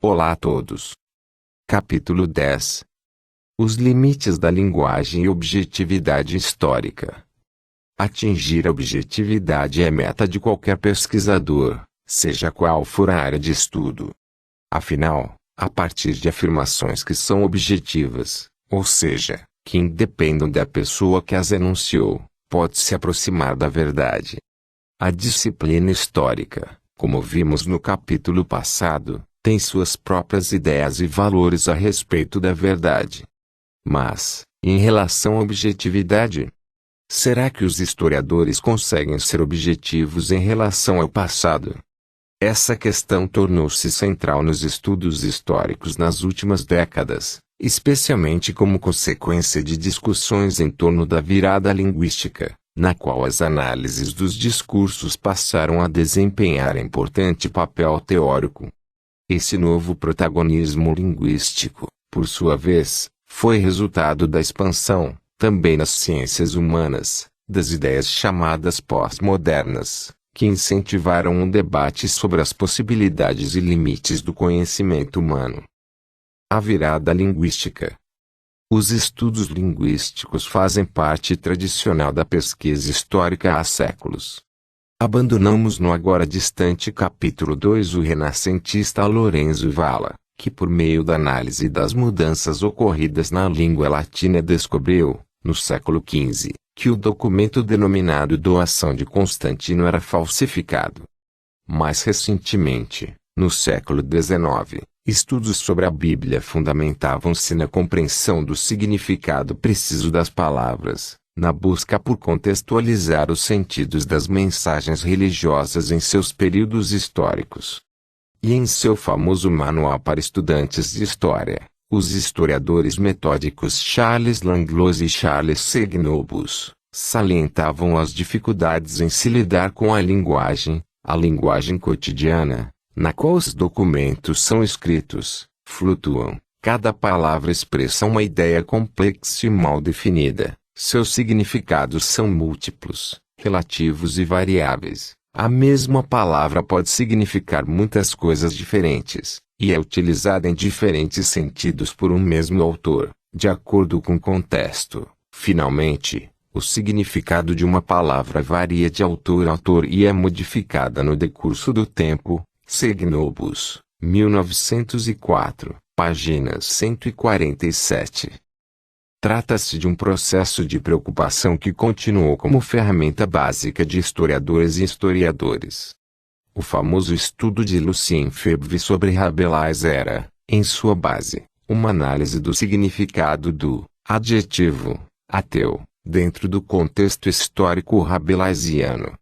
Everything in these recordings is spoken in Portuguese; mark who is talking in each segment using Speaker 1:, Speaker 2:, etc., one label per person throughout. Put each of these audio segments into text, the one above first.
Speaker 1: Olá a todos. Capítulo 10. Os limites da linguagem e objetividade histórica. Atingir a objetividade é meta de qualquer pesquisador, seja qual for a área de estudo. Afinal, a partir de afirmações que são objetivas, ou seja, que independem da pessoa que as enunciou, pode-se aproximar da verdade. A disciplina histórica, como vimos no capítulo passado, tem suas próprias ideias e valores a respeito da verdade. Mas, em relação à objetividade, será que os historiadores conseguem ser objetivos em relação ao passado? Essa questão tornou-se central nos estudos históricos nas últimas décadas, especialmente como consequência de discussões em torno da virada linguística, na qual as análises dos discursos passaram a desempenhar importante papel teórico. Esse novo protagonismo linguístico, por sua vez, foi resultado da expansão, também nas ciências humanas, das ideias chamadas pós-modernas, que incentivaram um debate sobre as possibilidades e limites do conhecimento humano. A virada linguística. Os estudos linguísticos fazem parte tradicional da pesquisa histórica há séculos. Abandonamos no agora distante capítulo 2 o renascentista Lorenzo Valla, que por meio da análise das mudanças ocorridas na língua latina descobriu, no século XV, que o documento denominado Doação de Constantino era falsificado. Mais recentemente, no século XIX, estudos sobre a Bíblia fundamentavam-se na compreensão do significado preciso das palavras, na busca por contextualizar os sentidos das mensagens religiosas em seus períodos históricos. E em seu famoso Manual para Estudantes de História, os historiadores metódicos Charles Langlois e Charles Segnobus salientavam as dificuldades em se lidar com a linguagem cotidiana, na qual os documentos são escritos, flutuam, cada palavra expressa uma ideia complexa e mal definida, seus significados são múltiplos, relativos e variáveis. A mesma palavra pode significar muitas coisas diferentes, e é utilizada em diferentes sentidos por um mesmo autor, de acordo com o contexto. Finalmente, o significado de uma palavra varia de autor a autor e é modificada no decurso do tempo. Segnobus, 1904, páginas 147. Trata-se de um processo de preocupação que continuou como ferramenta básica de historiadores e historiadores. O famoso estudo de Lucien Febvre sobre Rabelais era, em sua base, uma análise do significado do adjetivo ateu, dentro do contexto histórico rabelaisiano.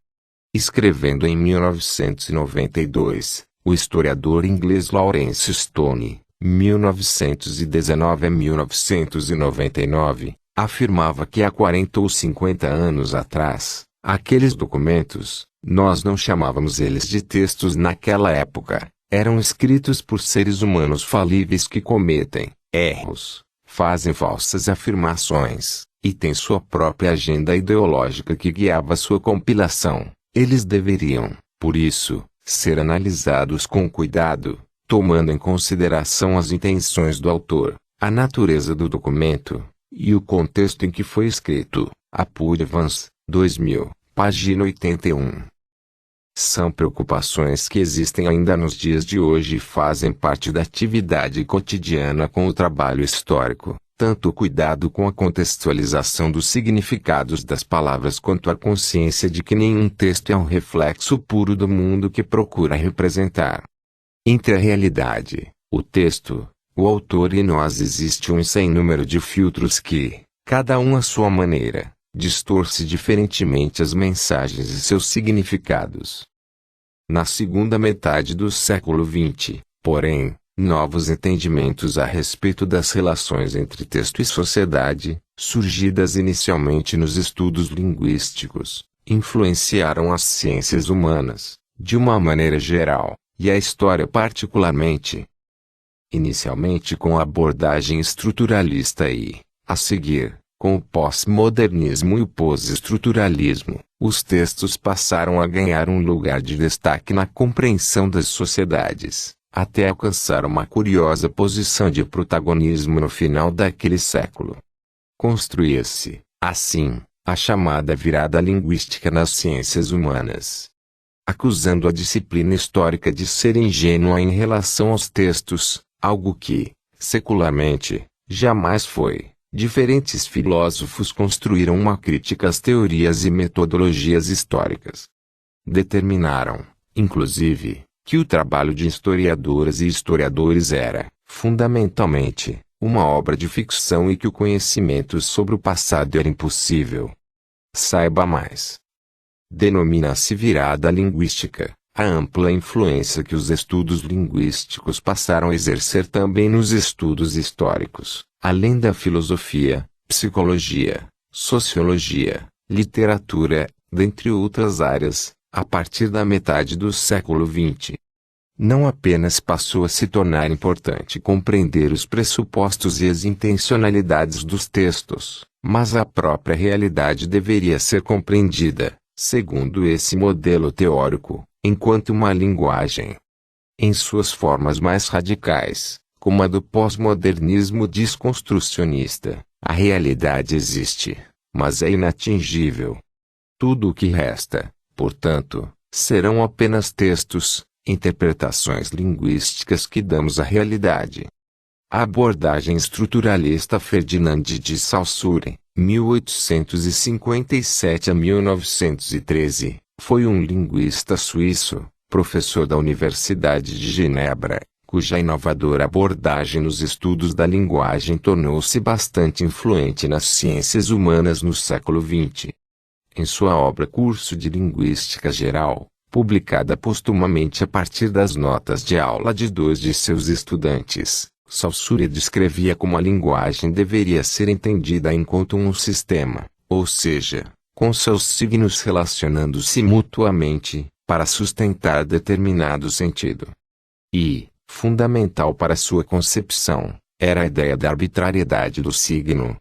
Speaker 1: Escrevendo em 1992, o historiador inglês Lawrence Stone, 1919 a 1999, afirmava que há 40 ou 50 anos atrás, aqueles documentos, nós não chamávamos eles de textos naquela época, eram escritos por seres humanos falíveis que cometem erros, fazem falsas afirmações, e têm sua própria agenda ideológica que guiava sua compilação. Eles deveriam, por isso, ser analisados com cuidado, tomando em consideração as intenções do autor, a natureza do documento, e o contexto em que foi escrito. Apud Evans, 2000, página 81. São preocupações que existem ainda nos dias de hoje e fazem parte da atividade cotidiana com o trabalho histórico, tanto o cuidado com a contextualização dos significados das palavras quanto a consciência de que nenhum texto é um reflexo puro do mundo que procura representar. Entre a realidade, o texto, o autor e nós existe um sem número de filtros que, cada um à sua maneira, distorce diferentemente as mensagens e seus significados. Na segunda metade do século XX, porém, novos entendimentos a respeito das relações entre texto e sociedade, surgidas inicialmente nos estudos linguísticos, influenciaram as ciências humanas, de uma maneira geral, e a história particularmente. Inicialmente com a abordagem estruturalista e, a seguir, com o pós-modernismo e o pós-estruturalismo, os textos passaram a ganhar um lugar de destaque na compreensão das sociedades, até alcançar uma curiosa posição de protagonismo no final daquele século. Construía-se, assim, a chamada virada linguística nas ciências humanas. Acusando a disciplina histórica de ser ingênua em relação aos textos, algo que, secularmente, jamais foi, diferentes filósofos construíram uma crítica às teorias e metodologias históricas. Determinaram, inclusive, que o trabalho de historiadoras e historiadores era, fundamentalmente, uma obra de ficção e que o conhecimento sobre o passado era impossível. Saiba mais. Denomina-se virada linguística a ampla influência que os estudos linguísticos passaram a exercer também nos estudos históricos, além da filosofia, psicologia, sociologia, literatura, dentre outras áreas, a partir da metade do século XX. Não apenas passou a se tornar importante compreender os pressupostos e as intencionalidades dos textos, mas a própria realidade deveria ser compreendida, segundo esse modelo teórico, enquanto uma linguagem. Em suas formas mais radicais, como a do pós-modernismo desconstrucionista, a realidade existe, mas é inatingível. Tudo o que resta, portanto, serão apenas textos, interpretações linguísticas que damos à realidade. A abordagem estruturalista Ferdinand de Saussure, 1857 a 1913, foi um linguista suíço, professor da Universidade de Genebra, cuja inovadora abordagem nos estudos da linguagem tornou-se bastante influente nas ciências humanas no século XX. Em sua obra Curso de Linguística Geral, publicada postumamente a partir das notas de aula de 2 de seus estudantes, Saussure descrevia como a linguagem deveria ser entendida enquanto um sistema, ou seja, com seus signos relacionando-se mutuamente, para sustentar determinado sentido. E, fundamental para sua concepção, era a ideia da arbitrariedade do signo.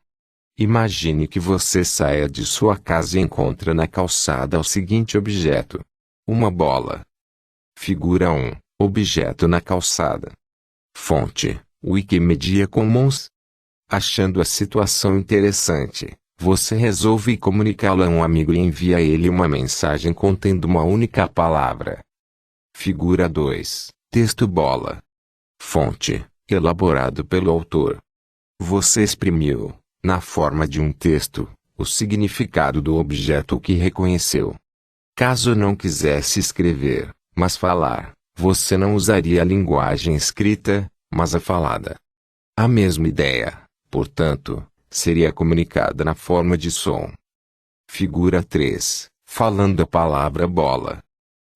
Speaker 1: Imagine que você saia de sua casa e encontra na calçada o seguinte objeto: uma bola. Figura 1, objeto na calçada. Fonte: Wikimedia Commons. Achando a situação interessante, você resolve comunicá-lo a um amigo e envia a ele uma mensagem contendo uma única palavra. Figura 2, texto bola. Fonte: elaborado pelo autor. Você exprimiu, na forma de um texto, o significado do objeto que reconheceu. Caso não quisesse escrever, mas falar, você não usaria a linguagem escrita, mas a falada. A mesma ideia, portanto, seria comunicada na forma de som. Figura 3, falando a palavra bola.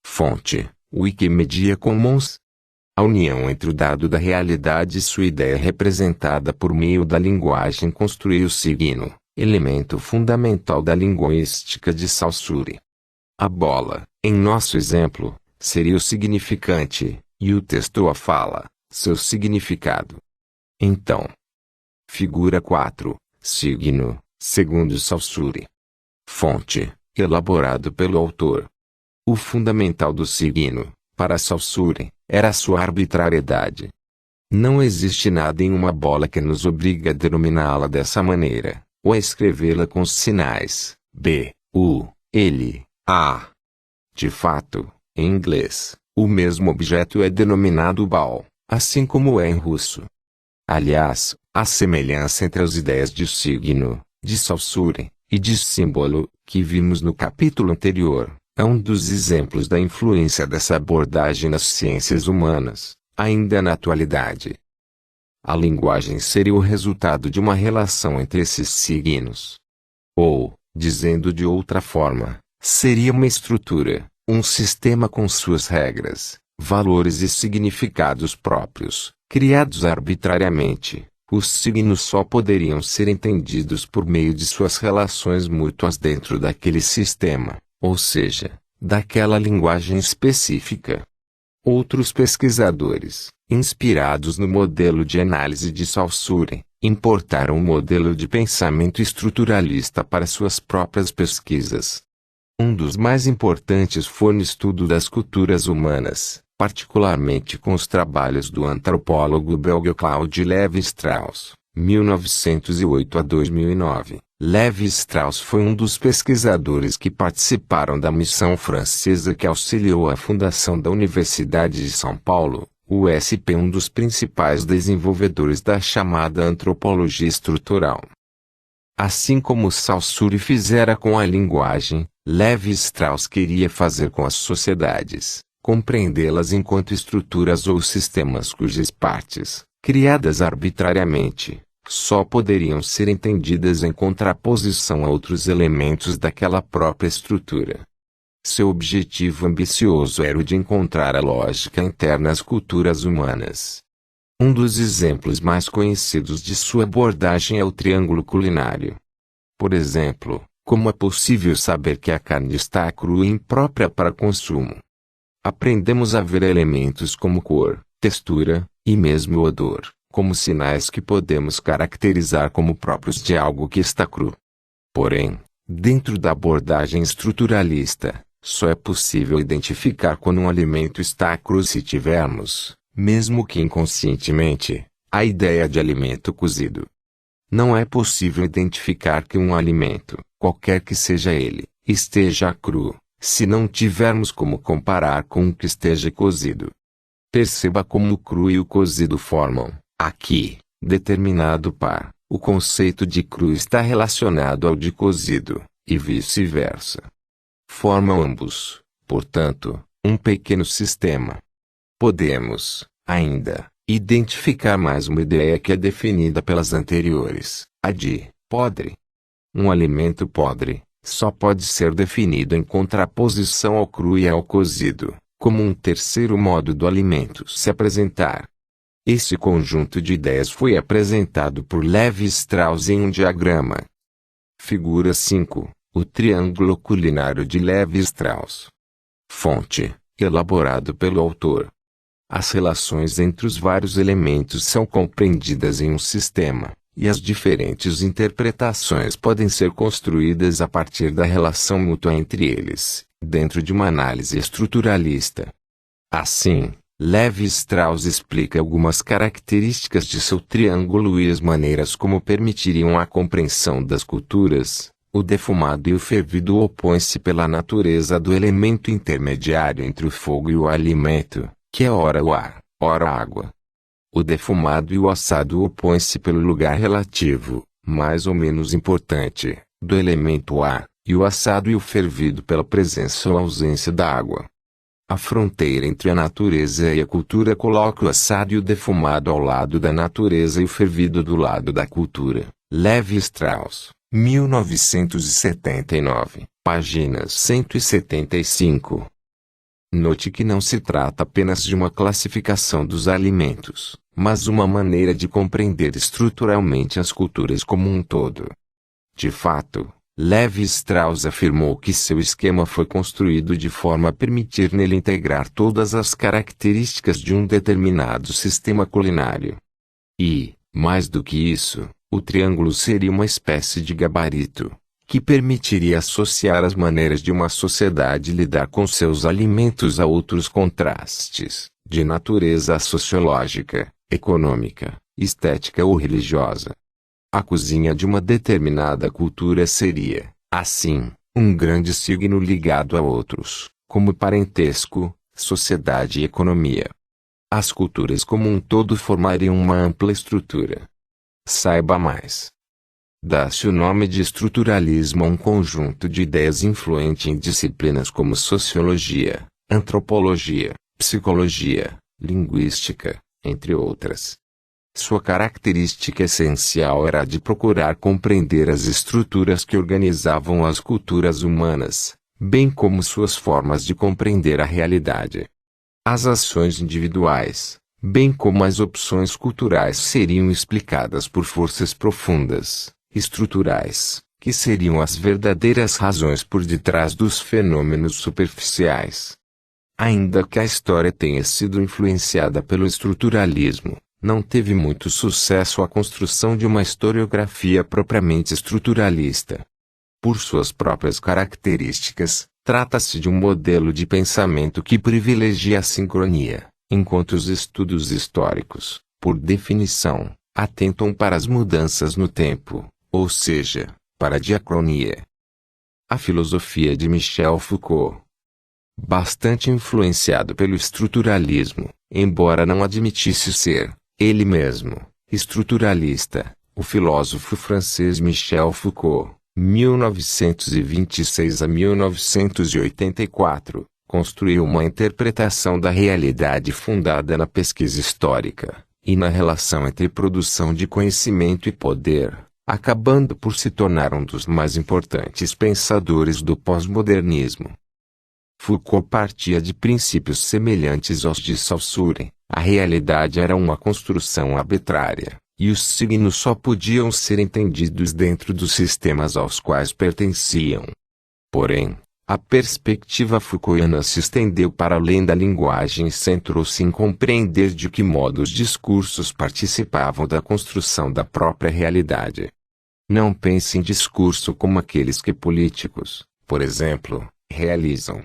Speaker 1: Fonte: Wikimedia Commons. A união entre o dado da realidade e sua ideia representada por meio da linguagem constitui o signo, elemento fundamental da linguística de Saussure. A bola, em nosso exemplo, seria o significante, e o texto ou a fala, seu significado. Então, figura 4, signo, segundo Saussure. Fonte: elaborado pelo autor. O fundamental do signo, para Saussure, era sua arbitrariedade. Não existe nada em uma bola que nos obrigue a denominá-la dessa maneira, ou a escrevê-la com os sinais B, U, L, A. De fato, em inglês, o mesmo objeto é denominado ball, assim como é em russo. Aliás, a semelhança entre as ideias de signo, de Saussure, e de símbolo, que vimos no capítulo anterior, é um dos exemplos da influência dessa abordagem nas ciências humanas, ainda na atualidade. A linguagem seria o resultado de uma relação entre esses signos. Ou, dizendo de outra forma, seria uma estrutura, um sistema com suas regras, valores e significados próprios, criados arbitrariamente. Os signos só poderiam ser entendidos por meio de suas relações mútuas dentro daquele sistema, ou seja, daquela linguagem específica. Outros pesquisadores, inspirados no modelo de análise de Saussure, importaram o modelo de pensamento estruturalista para suas próprias pesquisas. Um dos mais importantes foi no estudo das culturas humanas, particularmente com os trabalhos do antropólogo belga Claude Lévi-Strauss, 1908 a 2009. Lévi-Strauss foi um dos pesquisadores que participaram da missão francesa que auxiliou a fundação da Universidade de São Paulo, USP, um dos principais desenvolvedores da chamada antropologia estrutural. Assim como Saussure fizera com a linguagem, Lévi-Strauss queria fazer com as sociedades, compreendê-las enquanto estruturas ou sistemas cujas partes, criadas arbitrariamente, só poderiam ser entendidas em contraposição a outros elementos daquela própria estrutura. Seu objetivo ambicioso era o de encontrar a lógica interna às culturas humanas. Um dos exemplos mais conhecidos de sua abordagem é o triângulo culinário. Por exemplo, como é possível saber que a carne está crua e imprópria para consumo? Aprendemos a ver elementos como cor, textura, e mesmo odor, como sinais que podemos caracterizar como próprios de algo que está cru. Porém, dentro da abordagem estruturalista, só é possível identificar quando um alimento está cru se tivermos, mesmo que inconscientemente, a ideia de alimento cozido. Não é possível identificar que um alimento, qualquer que seja ele, esteja cru, se não tivermos como comparar com o que esteja cozido. Perceba como o cru e o cozido formam, aqui, determinado par. O conceito de cru está relacionado ao de cozido, e vice-versa. Formam ambos, portanto, um pequeno sistema. Podemos, ainda, identificar mais uma ideia que é definida pelas anteriores, a de podre. Um alimento podre só pode ser definido em contraposição ao cru e ao cozido, como um terceiro modo do alimento se apresentar. Esse conjunto de ideias foi apresentado por Lévi-Strauss em um diagrama. Figura 5. O triângulo culinário de Lévi-Strauss. Fonte: elaborado pelo autor. As relações entre os vários elementos são compreendidas em um sistema, e as diferentes interpretações podem ser construídas a partir da relação mútua entre eles, dentro de uma análise estruturalista. Assim, Lévi-Strauss explica algumas características de seu triângulo e as maneiras como permitiriam a compreensão das culturas. O defumado e o fervido opõem-se pela natureza do elemento intermediário entre o fogo e o alimento, que é ora o ar, ora a água. O defumado e o assado opõem-se pelo lugar relativo, mais ou menos importante, do elemento ar, e o assado e o fervido pela presença ou ausência da água. A fronteira entre a natureza e a cultura coloca o assado e o defumado ao lado da natureza e o fervido do lado da cultura. Lévi-Strauss, 1979, páginas 175. Note que não se trata apenas de uma classificação dos alimentos, mas uma maneira de compreender estruturalmente as culturas como um todo. De fato, Lévi-Strauss afirmou que seu esquema foi construído de forma a permitir nele integrar todas as características de um determinado sistema culinário. E, mais do que isso, o triângulo seria uma espécie de gabarito, que permitiria associar as maneiras de uma sociedade lidar com seus alimentos a outros contrastes, de natureza sociológica, econômica, estética ou religiosa. A cozinha de uma determinada cultura seria, assim, um grande signo ligado a outros, como parentesco, sociedade e economia. As culturas como um todo formariam uma ampla estrutura. Saiba mais. Dá-se o nome de estruturalismo a um conjunto de ideias influente em disciplinas como sociologia, antropologia, psicologia, linguística, entre outras. Sua característica essencial era a de procurar compreender as estruturas que organizavam as culturas humanas, bem como suas formas de compreender a realidade. As ações individuais, bem como as opções culturais seriam explicadas por forças profundas, estruturais, que seriam as verdadeiras razões por detrás dos fenômenos superficiais. Ainda que a história tenha sido influenciada pelo estruturalismo, não teve muito sucesso a construção de uma historiografia propriamente estruturalista. Por suas próprias características, Trata-se de um modelo de pensamento que privilegia a sincronia, enquanto os estudos históricos, por definição, atentam para as mudanças no tempo, ou seja, para a diacronia. A filosofia de Michel Foucault. Bastante influenciado pelo estruturalismo, embora não admitisse ser, ele mesmo, estruturalista, o filósofo francês Michel Foucault, 1926 a 1984, construiu uma interpretação da realidade fundada na pesquisa histórica, e na relação entre produção de conhecimento e poder, acabando por se tornar um dos mais importantes pensadores do pós-modernismo. Foucault partia de princípios semelhantes aos de Saussure. A realidade era uma construção arbitrária, e os signos só podiam ser entendidos dentro dos sistemas aos quais pertenciam. Porém, a perspectiva Foucaultiana se estendeu para além da linguagem e centrou-se em compreender de que modo os discursos participavam da construção da própria realidade. Não pense em discurso como aqueles que políticos, por exemplo, realizam.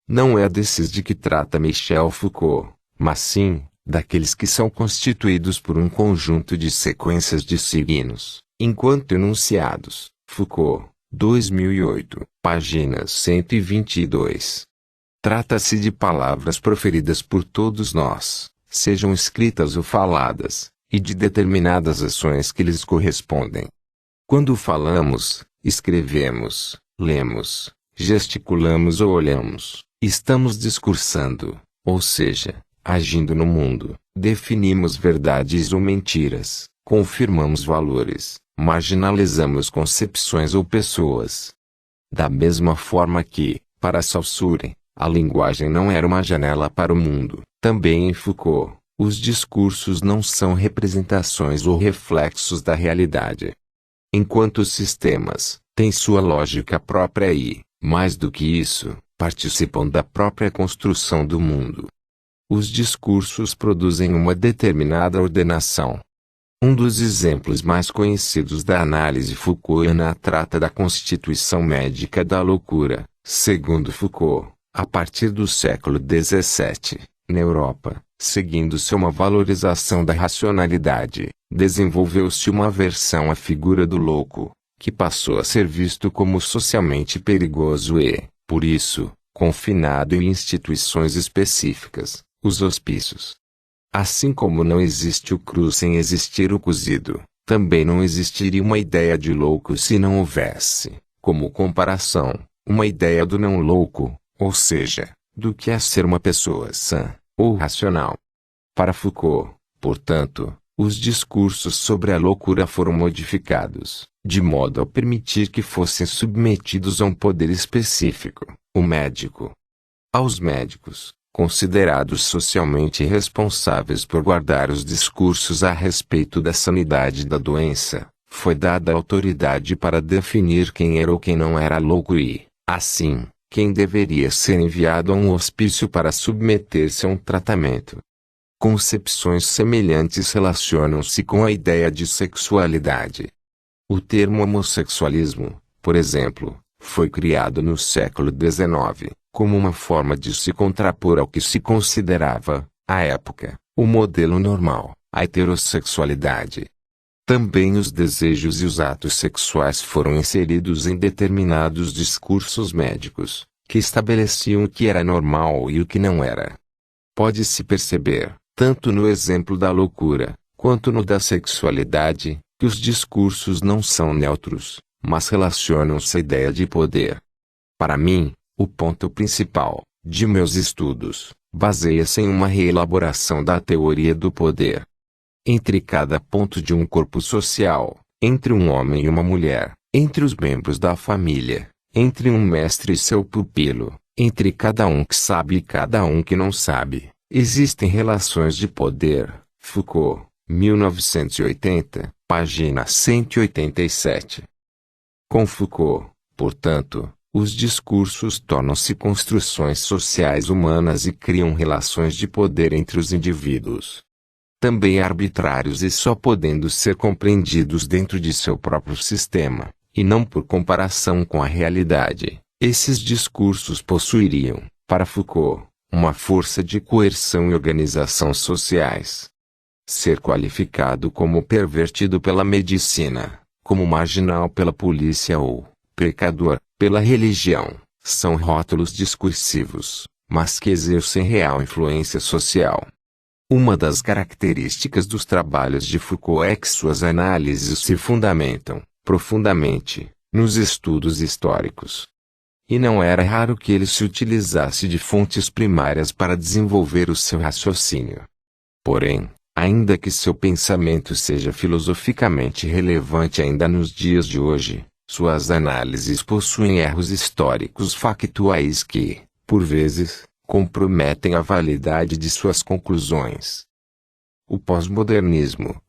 Speaker 1: Não é desses de que trata Michel Foucault, mas sim, daqueles que são constituídos por um conjunto de sequências de signos, enquanto enunciados. Foucault, 2008, páginas 122. Trata-se de palavras proferidas por todos nós, sejam escritas ou faladas, e de determinadas ações que lhes correspondem. Quando falamos, escrevemos, lemos, gesticulamos ou olhamos, estamos discursando, ou seja, agindo no mundo, definimos verdades ou mentiras, confirmamos valores, marginalizamos concepções ou pessoas. Da mesma forma que, para Saussure, a linguagem não era uma janela para o mundo, também em Foucault, os discursos não são representações ou reflexos da realidade. Enquanto os sistemas têm sua lógica própria e, mais do que isso, participam da própria construção do mundo. Os discursos produzem uma determinada ordenação. Um dos exemplos mais conhecidos da análise Foucaultiana trata da constituição médica da loucura. Segundo Foucault, a partir do século XVII, na Europa, seguindo-se uma valorização da racionalidade, desenvolveu-se uma aversão à figura do louco, que passou a ser visto como socialmente perigoso e, por isso, confinado em instituições específicas, os hospícios. Assim como não existe o cru sem existir o cozido, também não existiria uma ideia de louco se não houvesse, como comparação, uma ideia do não louco, ou seja, do que é ser uma pessoa sã, ou racional. Para Foucault, portanto, os discursos sobre a loucura foram modificados, de modo a permitir que fossem submetidos a um poder específico, o médico. Aos médicos, considerados socialmente responsáveis por guardar os discursos a respeito da sanidade da doença, foi dada a autoridade para definir quem era ou quem não era louco e, assim, quem deveria ser enviado a um hospício para submeter-se a um tratamento. Concepções semelhantes relacionam-se com a ideia de sexualidade. O termo homossexualismo, por exemplo, foi criado no século XIX, como uma forma de se contrapor ao que se considerava, à época, o modelo normal, a heterossexualidade. Também os desejos e os atos sexuais foram inseridos em determinados discursos médicos, que estabeleciam o que era normal e o que não era. Pode-se perceber, tanto no exemplo da loucura, quanto no da sexualidade, que os discursos não são neutros, mas relacionam-se à ideia de poder. Para mim, o ponto principal, de meus estudos, baseia-se em uma reelaboração da teoria do poder. Entre cada ponto de um corpo social, entre um homem e uma mulher, entre os membros da família, entre um mestre e seu pupilo, entre cada um que sabe e cada um que não sabe, existem relações de poder. Foucault, 1980, página 187. Com Foucault, portanto, os discursos tornam-se construções sociais humanas e criam relações de poder entre os indivíduos. Também arbitrários e só podendo ser compreendidos dentro de seu próprio sistema, e não por comparação com a realidade, Esses discursos possuiriam, para Foucault, uma força de coerção e organização sociais. Ser qualificado como pervertido pela medicina, como marginal pela polícia ou pecador pela religião, são rótulos discursivos, mas que exercem real influência social. Uma das características dos trabalhos de Foucault é que suas análises se fundamentam, profundamente, nos estudos históricos. E não era raro que ele se utilizasse de fontes primárias para desenvolver o seu raciocínio. Porém, ainda que seu pensamento seja filosoficamente relevante ainda nos dias de hoje, suas análises possuem erros históricos factuais que, por vezes, comprometem a validade de suas conclusões. O pós-modernismo.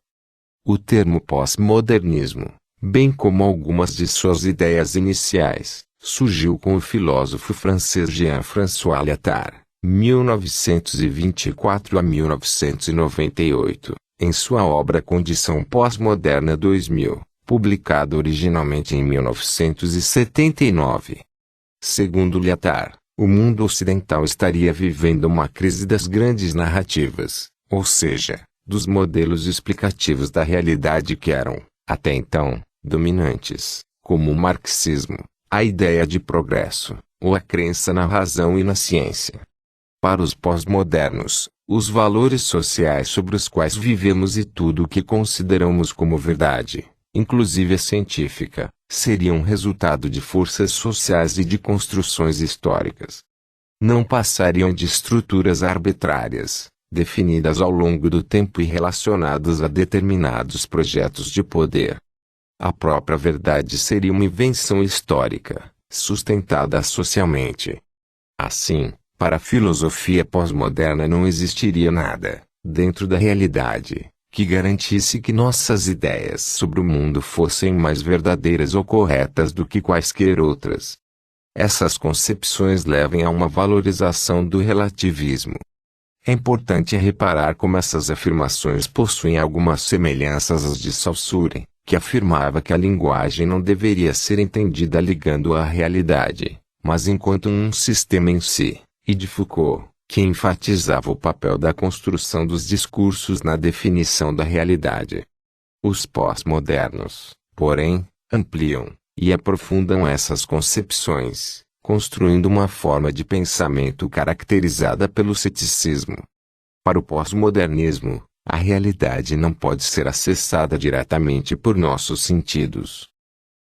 Speaker 1: O termo pós-modernismo, bem como algumas de suas ideias iniciais, surgiu com o filósofo francês Jean-François Lyotard, 1924 a 1998, em sua obra Condição Pós-Moderna 2000, publicada originalmente em 1979. Segundo Lyotard, o mundo ocidental estaria vivendo uma crise das grandes narrativas, ou seja, dos modelos explicativos da realidade que eram, até então, dominantes, como o marxismo, a ideia de progresso, ou a crença na razão e na ciência. Para os pós-modernos, os valores sociais sobre os quais vivemos e tudo o que consideramos como verdade, inclusive a científica, seriam resultado de forças sociais e de construções históricas. Não passariam de estruturas arbitrárias, definidas ao longo do tempo e relacionadas a determinados projetos de poder. A própria verdade seria uma invenção histórica, sustentada socialmente. Assim, para a filosofia pós-moderna não existiria nada, dentro da realidade, que garantisse que nossas ideias sobre o mundo fossem mais verdadeiras ou corretas do que quaisquer outras. Essas concepções levam a uma valorização do relativismo. É importante reparar como essas afirmações possuem algumas semelhanças às de Saussure, que afirmava que a linguagem não deveria ser entendida ligando-a à realidade, mas enquanto um sistema em si, e de Foucault, que enfatizava o papel da construção dos discursos na definição da realidade. Os pós-modernos, porém, ampliam e aprofundam essas concepções, construindo uma forma de pensamento caracterizada pelo ceticismo. Para o pós-modernismo, a realidade não pode ser acessada diretamente por nossos sentidos.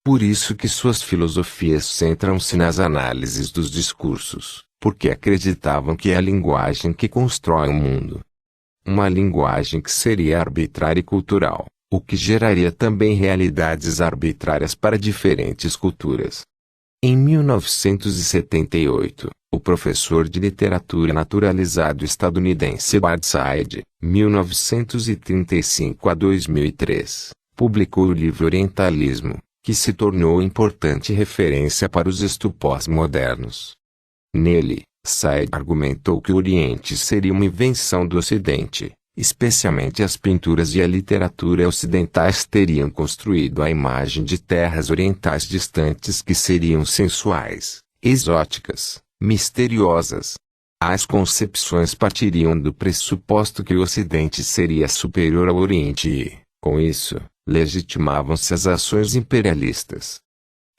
Speaker 1: Por isso que suas filosofias centram-se nas análises dos discursos, porque acreditavam que é a linguagem que constrói o mundo. Uma linguagem que seria arbitrária e cultural, o que geraria também realidades arbitrárias para diferentes culturas. Em 1978, o professor de literatura naturalizado estadunidense Burnside, 1935 a 2003, publicou o livro Orientalismo, que se tornou importante referência para os estudos pós-modernos. Nele, Said argumentou que o Oriente seria uma invenção do Ocidente, especialmente as pinturas e a literatura ocidentais teriam construído a imagem de terras orientais distantes que seriam sensuais, exóticas, misteriosas. As concepções partiriam do pressuposto que o Ocidente seria superior ao Oriente e, com isso, legitimavam-se as ações imperialistas.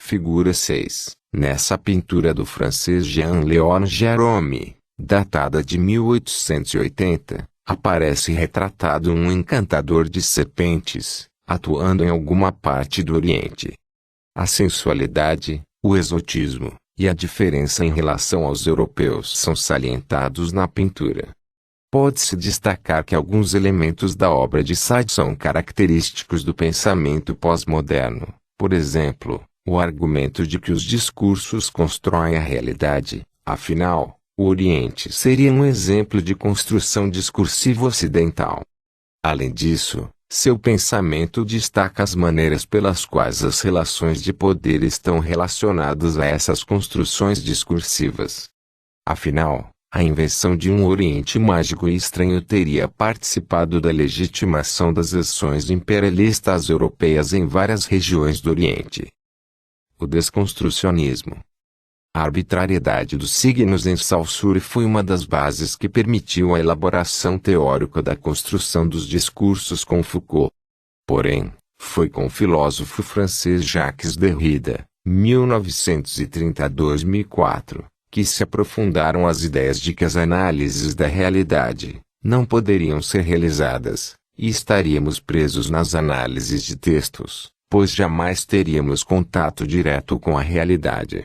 Speaker 1: Figura 6. Nessa pintura do francês Jean-Léon Gérôme, datada de 1880, aparece retratado um encantador de serpentes, atuando em alguma parte do Oriente. A sensualidade, o exotismo, e a diferença em relação aos europeus são salientados na pintura. Pode-se destacar que alguns elementos da obra de Said são característicos do pensamento pós-moderno, por exemplo, o argumento de que os discursos constroem a realidade, afinal, o Oriente seria um exemplo de construção discursiva ocidental. Além disso, seu pensamento destaca as maneiras pelas quais as relações de poder estão relacionadas a essas construções discursivas. Afinal, a invenção de um Oriente mágico e estranho teria participado da legitimação das ações imperialistas europeias em várias regiões do Oriente. O desconstrucionismo. A arbitrariedade dos signos em Saussure foi uma das bases que permitiu a elaboração teórica da construção dos discursos com Foucault. Porém, foi com o filósofo francês Jacques Derrida, 1930 a 2004, que se aprofundaram as ideias de que as análises da realidade não poderiam ser realizadas, e estaríamos presos nas análises de textos, pois jamais teríamos contato direto com a realidade.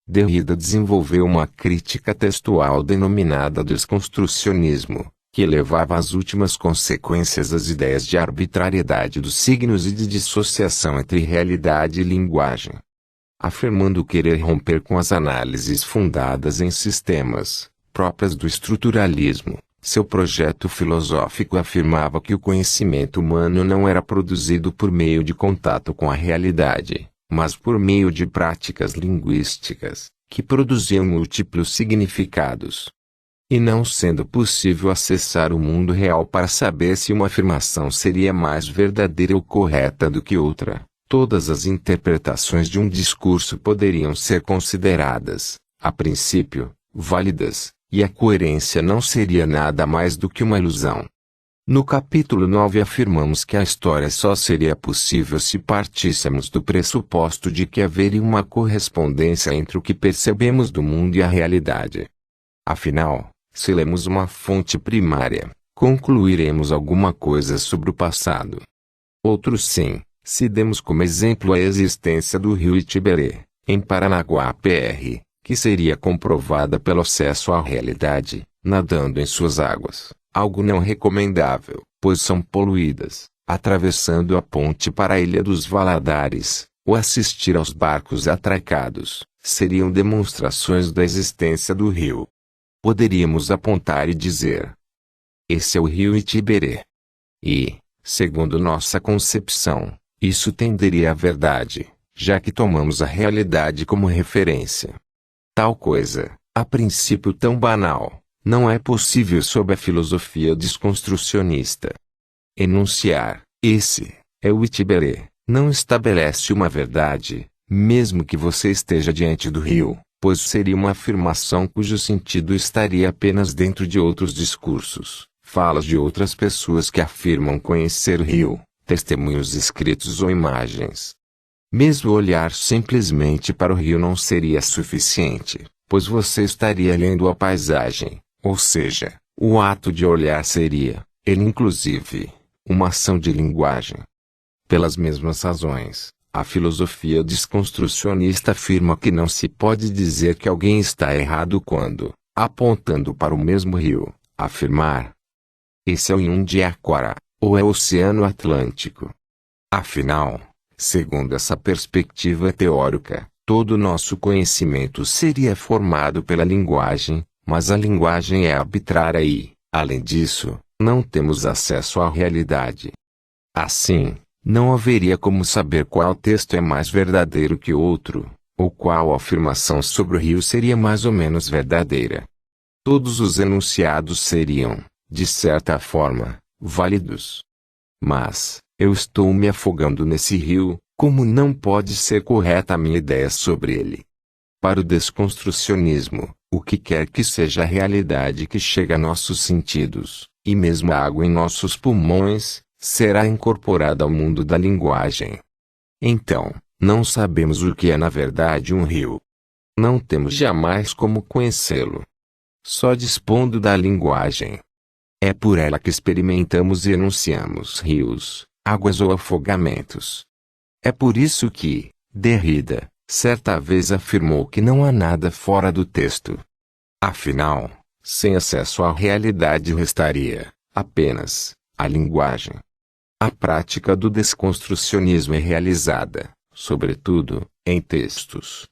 Speaker 1: Derrida desenvolveu uma crítica textual denominada desconstrucionismo, que elevava às últimas consequências as ideias de arbitrariedade dos signos e de dissociação entre realidade e linguagem. Afirmando querer romper com as análises fundadas em sistemas, próprias do estruturalismo, seu projeto filosófico afirmava que o conhecimento humano não era produzido por meio de contato com a realidade, mas por meio de práticas linguísticas, que produziam múltiplos significados. E não sendo possível acessar o mundo real para saber se uma afirmação seria mais verdadeira ou correta do que outra, todas as interpretações de um discurso poderiam ser consideradas, a princípio, válidas, e a coerência não seria nada mais do que uma ilusão. No capítulo 9 afirmamos que a história só seria possível se partíssemos do pressuposto de que haveria uma correspondência entre o que percebemos do mundo e a realidade. Afinal, se lemos uma fonte primária, concluiremos alguma coisa sobre o passado. Outro sim, se demos como exemplo a existência do rio Itiberê, em Paranaguá PR, que seria comprovada pelo acesso à realidade, nadando em suas águas, algo não recomendável, pois são poluídas, atravessando a ponte para a Ilha dos Valadares, ou assistir aos barcos atracados, seriam demonstrações da existência do rio. Poderíamos apontar e dizer: esse é o rio Itiberê. E, segundo nossa concepção, isso tenderia à verdade, já que tomamos a realidade como referência. Tal coisa, a princípio tão banal, não é possível sob a filosofia desconstrucionista. Enunciar, esse é o Itiberê, não estabelece uma verdade, mesmo que você esteja diante do rio, pois seria uma afirmação cujo sentido estaria apenas dentro de outros discursos, falas de outras pessoas que afirmam conhecer o rio, testemunhos escritos ou imagens. Mesmo olhar simplesmente para o rio não seria suficiente, pois você estaria lendo a paisagem, ou seja, o ato de olhar seria, ele inclusive, uma ação de linguagem. Pelas mesmas razões, a filosofia desconstrucionista afirma que não se pode dizer que alguém está errado quando, apontando para o mesmo rio, afirmar: esse é o Inhundiaquara, ou é o Oceano Atlântico. Afinal, segundo essa perspectiva teórica, todo o nosso conhecimento seria formado pela linguagem, mas a linguagem é arbitrária e, além disso, não temos acesso à realidade. Assim, não haveria como saber qual texto é mais verdadeiro que outro, ou qual afirmação sobre o rio seria mais ou menos verdadeira. Todos os enunciados seriam, de certa forma, válidos. Mas, eu estou me afogando nesse rio, como não pode ser correta a minha ideia sobre ele? Para o desconstrucionismo, o que quer que seja a realidade que chega a nossos sentidos, e mesmo a água em nossos pulmões, será incorporada ao mundo da linguagem. Então, não sabemos o que é na verdade um rio. Não temos jamais como conhecê-lo. Só dispondo da linguagem. É por ela que experimentamos e enunciamos rios, águas ou afogamentos. É por isso que, Derrida, certa vez afirmou que não há nada fora do texto. Afinal, sem acesso à realidade restaria, apenas, a linguagem. A prática do desconstrucionismo é realizada, sobretudo, em textos.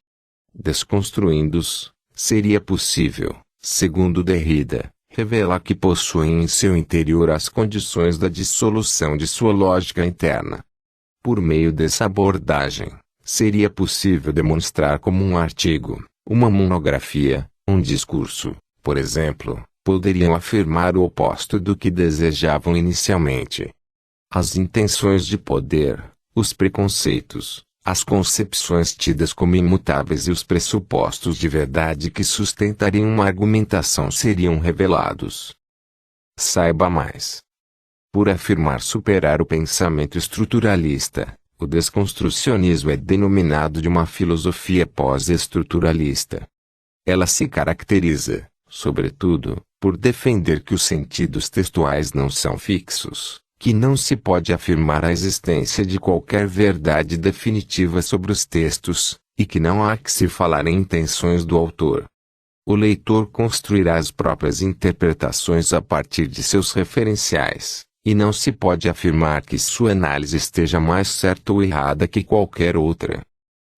Speaker 1: Desconstruindo-os, seria possível, segundo Derrida, revelar que possuem em seu interior as condições da dissolução de sua lógica interna. Por meio dessa abordagem, seria possível demonstrar como um artigo, uma monografia, um discurso, por exemplo, poderiam afirmar o oposto do que desejavam inicialmente. As intenções de poder, os preconceitos, as concepções tidas como imutáveis e os pressupostos de verdade que sustentariam uma argumentação seriam revelados. Saiba mais. Por afirmar superar o pensamento estruturalista, o desconstrucionismo é denominado de uma filosofia pós-estruturalista. Ela se caracteriza, sobretudo, por defender que os sentidos textuais não são fixos, que não se pode afirmar a existência de qualquer verdade definitiva sobre os textos, e que não há que se falar em intenções do autor. O leitor construirá as próprias interpretações a partir de seus referenciais, e não se pode afirmar que sua análise esteja mais certa ou errada que qualquer outra.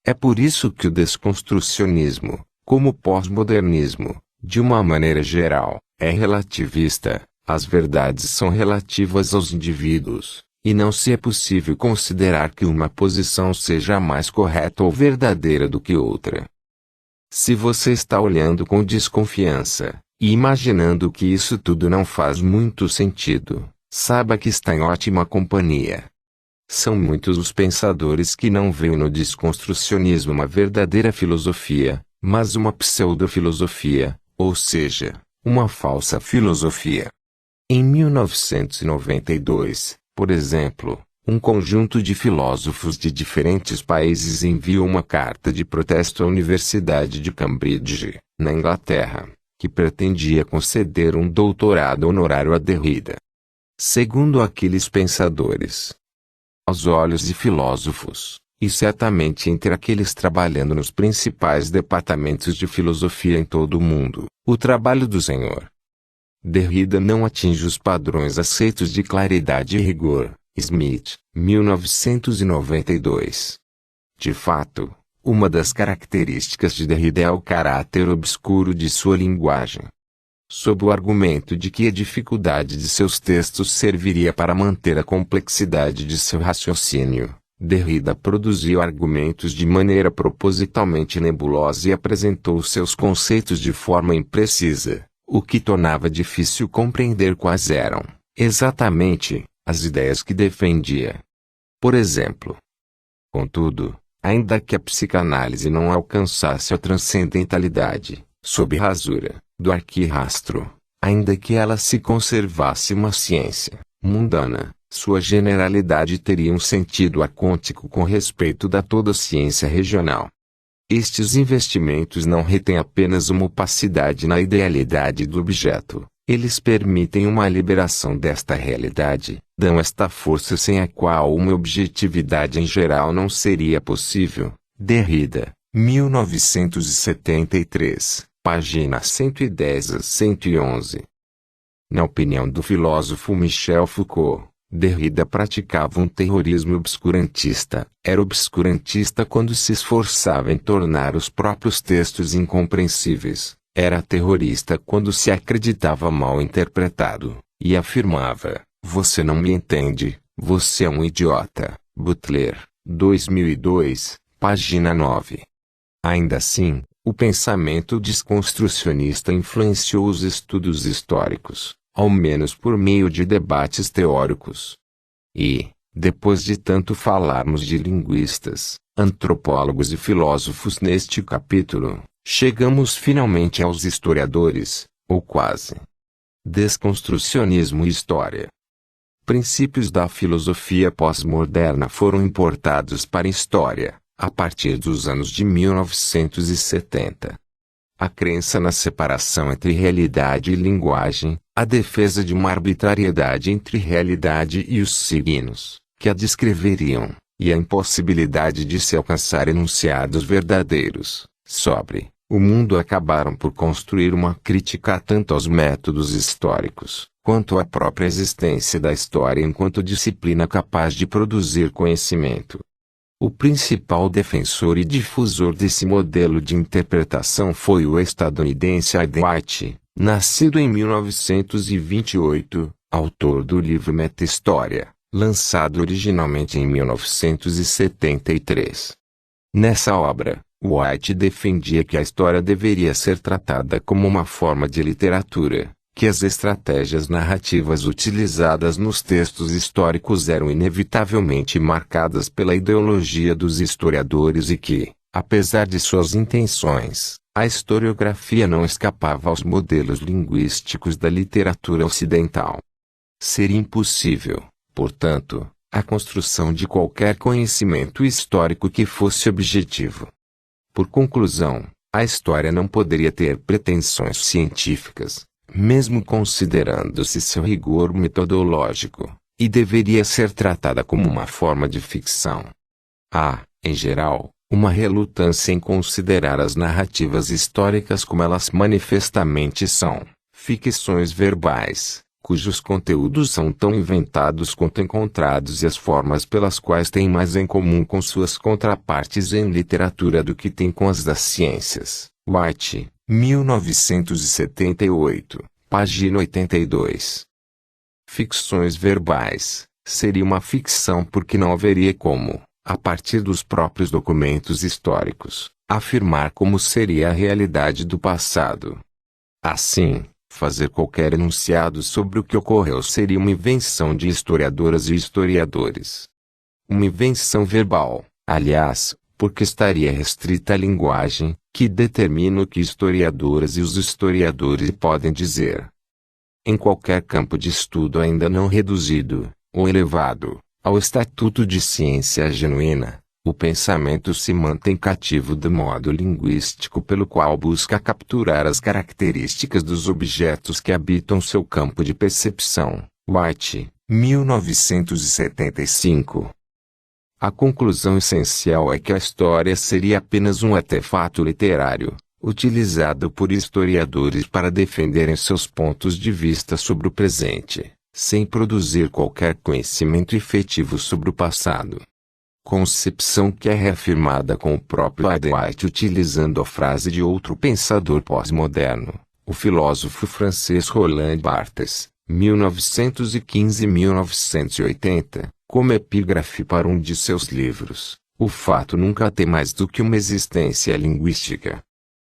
Speaker 1: É por isso que o desconstrucionismo, como o pós-modernismo, de uma maneira geral, é relativista. As verdades são relativas aos indivíduos, e não se é possível considerar que uma posição seja mais correta ou verdadeira do que outra. Se você está olhando com desconfiança, e imaginando que isso tudo não faz muito sentido, saiba que está em ótima companhia. São muitos os pensadores que não veem no desconstrucionismo uma verdadeira filosofia, mas uma pseudofilosofia, ou seja, uma falsa filosofia. Em 1992, por exemplo, um conjunto de filósofos de diferentes países enviou uma carta de protesto à Universidade de Cambridge, na Inglaterra, que pretendia conceder um doutorado honorário a Derrida. Segundo aqueles pensadores, aos olhos de filósofos, e certamente entre aqueles trabalhando nos principais departamentos de filosofia em todo o mundo, o trabalho do Sr. Derrida não atinge os padrões aceitos de claridade e rigor. Smith, 1992. De fato, uma das características de Derrida é o caráter obscuro de sua linguagem. Sob o argumento de que a dificuldade de seus textos serviria para manter a complexidade de seu raciocínio, Derrida produziu argumentos de maneira propositalmente nebulosa e apresentou seus conceitos de forma imprecisa, o que tornava difícil compreender quais eram, exatamente, as ideias que defendia. Por exemplo. Contudo, ainda que a psicanálise não alcançasse a transcendentalidade, sob rasura, do arquirrastro, ainda que ela se conservasse uma ciência mundana, sua generalidade teria um sentido acôntico com respeito da toda ciência regional. Estes investimentos não retêm apenas uma opacidade na idealidade do objeto, eles permitem uma liberação desta realidade, dão esta força sem a qual uma objetividade em geral não seria possível. Derrida, 1973, página 110 a 111. Na opinião do filósofo Michel Foucault, Derrida praticava um terrorismo obscurantista. Era obscurantista quando se esforçava em tornar os próprios textos incompreensíveis. Era terrorista quando se acreditava mal interpretado, e afirmava, você não me entende, você é um idiota. Butler, 2002, página 9. Ainda assim, o pensamento desconstrucionista influenciou os estudos históricos, ao menos por meio de debates teóricos. E, depois de tanto falarmos de linguistas, antropólogos e filósofos neste capítulo, chegamos finalmente aos historiadores, ou quase. Desconstrucionismo e história. Princípios da filosofia pós-moderna foram importados para a história, a partir dos anos de 1970. A crença na separação entre realidade e linguagem, a defesa de uma arbitrariedade entre realidade e os signos, que a descreveriam, e a impossibilidade de se alcançar enunciados verdadeiros, sobre o mundo acabaram por construir uma crítica tanto aos métodos históricos, quanto à própria existência da história enquanto disciplina capaz de produzir conhecimento. O principal defensor e difusor desse modelo de interpretação foi o estadunidense Aidan White, nascido em 1928, autor do livro Meta-História, lançado originalmente em 1973. Nessa obra, White defendia que a história deveria ser tratada como uma forma de literatura, que as estratégias narrativas utilizadas nos textos históricos eram inevitavelmente marcadas pela ideologia dos historiadores e que, apesar de suas intenções, a historiografia não escapava aos modelos linguísticos da literatura ocidental. Seria impossível, portanto, a construção de qualquer conhecimento histórico que fosse objetivo. Por conclusão, a história não poderia ter pretensões científicas, mesmo considerando-se seu rigor metodológico, e deveria ser tratada como uma forma de ficção. Há, em geral, uma relutância em considerar as narrativas históricas como elas manifestamente são, ficções verbais, cujos conteúdos são tão inventados quanto encontrados e as formas pelas quais têm mais em comum com suas contrapartes em literatura do que têm com as das ciências. White, 1978, página 82. Ficções verbais. Seria uma ficção porque não haveria como, a partir dos próprios documentos históricos, afirmar como seria a realidade do passado. Assim, fazer qualquer enunciado sobre o que ocorreu seria uma invenção de historiadoras e historiadores. Uma invenção verbal, aliás, porque estaria restrita à linguagem, que determina o que historiadoras e os historiadores podem dizer. Em qualquer campo de estudo ainda não reduzido, ou elevado, ao estatuto de ciência genuína, o pensamento se mantém cativo do modo linguístico pelo qual busca capturar as características dos objetos que habitam seu campo de percepção. White, 1975. A conclusão essencial é que a história seria apenas um artefato literário, utilizado por historiadores para defenderem seus pontos de vista sobre o presente, sem produzir qualquer conhecimento efetivo sobre o passado. Concepção que é reafirmada com o próprio White utilizando a frase de outro pensador pós-moderno, o filósofo francês Roland Barthes, 1915-1980, como epígrafe para um de seus livros: o fato nunca tem mais do que uma existência linguística.